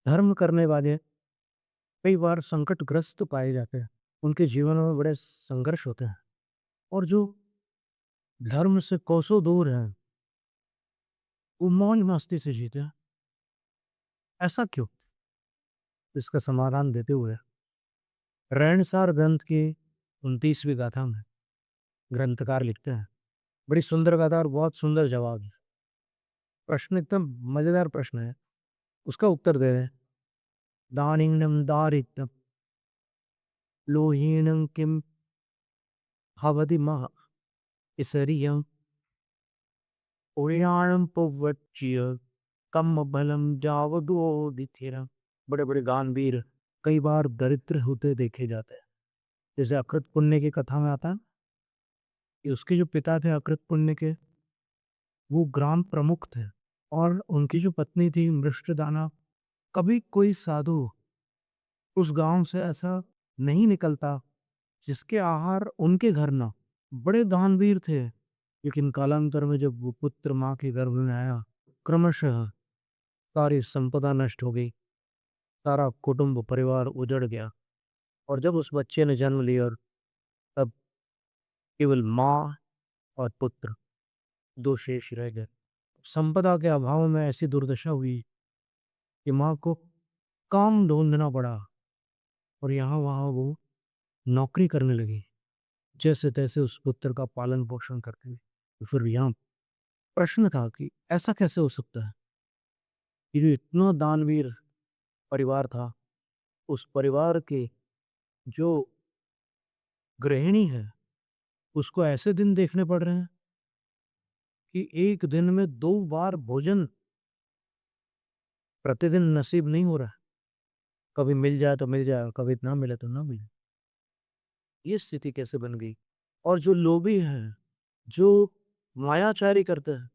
धर्म करने वाले कई बार संकटग्रस्त पाए जाते हैं। उनके जीवन में बड़े संघर्ष होते हैं और जो धर्म से कोसों दूर हैं, वो मौज मस्ती से जीते हैं। ऐसा क्यों? इसका समाधान देते हुए रहनसार ग्रंथ की 29वीं गाथा में ग्रंथकार लिखते हैं, बड़ी सुंदर गाथा और बहुत सुंदर जवाब है। प्रश्न एकदम मजेदार प्रश्न है। उसका उत्तर दे रहे हैं, दानिंगनम दारिद्रम लोहीनम किम भवति मह इसरियम ओरियाणम पवच्चिय कम बलम जावदो दिथिरम। बड़े बड़े दानवीर कई बार दरिद्र होते देखे जाते हैं। जैसे अकृत पुण्य की कथा में आता है कि उसके जो पिता थे अकृत पुण्य के, वो ग्राम प्रमुख थे और उनकी जो पत्नी थी मृष्टदाना। कभी कोई साधु उस गांव से ऐसा नहीं निकलता जिसके आहार उनके घर ना। बड़े दानवीर थे, लेकिन कालांतर में जब वो पुत्र माँ के गर्भ में आया, क्रमशः सारी संपदा नष्ट हो गई, सारा कुटुंब परिवार उजड़ गया। और जब उस बच्चे ने जन्म लिया और तब केवल माँ और पुत्र दो शेष रह गए। संपदा के अभाव में ऐसी दुर्दशा हुई कि माँ को काम ढूंढना पड़ा और यहाँ वहाँ वो नौकरी करने लगी, जैसे तैसे उस पुत्र का पालन पोषण करती। तो फिर यहाँ प्रश्न था कि ऐसा कैसे हो सकता है कि जो इतना दानवीर परिवार था, उस परिवार के जो गृहिणी है, उसको ऐसे दिन देखने पड़ रहे हैं कि एक दिन में 2 बार भोजन प्रतिदिन नसीब नहीं हो रहा। कभी मिल जाए तो मिल जाए और कभी ना मिले तो ना मिले। ये स्थिति कैसे बन गई? और जो लोभी हैं, जो मायाचारी करते हैं,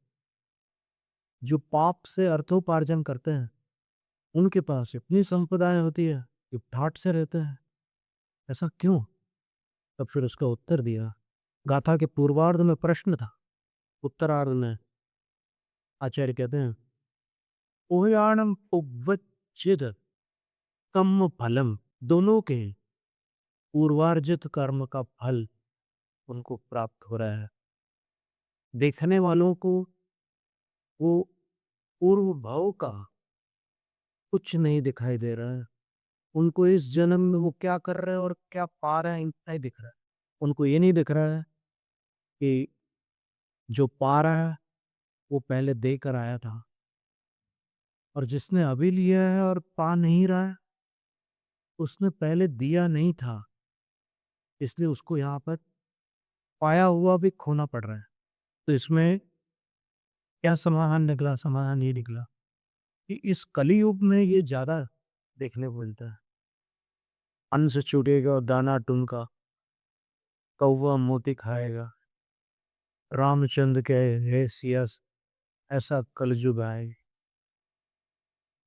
जो पाप से अर्थोपार्जन करते हैं, उनके पास इतनी संपदाएं होती है कि ठाट से रहते हैं। ऐसा क्यों? तब फिर उसका उत्तर दिया। गाथा के पूर्वार्ध में प्रश्न था, उत्तरार्ध में आचार्य कहते हैं, ओयानम उपवच्चित कम फलम। दोनों के पूर्वार्जित कर्म का फल उनको प्राप्त हो रहा है। देखने वालों को वो पूर्व भाव का कुछ नहीं दिखाई दे रहा है। उनको इस जन्म में वो क्या कर रहे हैं और क्या पा रहे हैं, इतना ही दिख रहा है। उनको ये नहीं दिख रहा है कि जो पा रहा है वो पहले देकर आया था, और जिसने अभी लिया है और पा नहीं रहा है, उसने पहले दिया नहीं था, इसलिए उसको यहाँ पर पाया हुआ भी खोना पड़ रहा है। तो इसमें क्या समाधान निकला? समाधान ये निकला कि इस कलयुग में ये ज्यादा देखने को मिलता है। अन्न से छूटेगा और दाना टुनका, कौवा मोती खाएगा, रामचंद्र के हे सिया, ऐसा कलयुग आए।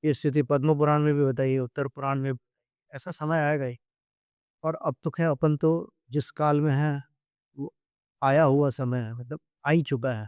ये स्थिति पद्म पुराण में भी बताई, उत्तर पुराण में। ऐसा समय आएगा ही। और अब तो खैर अपन तो जिस काल में है वो आया हुआ समय है, मतलब आ ही चुका है।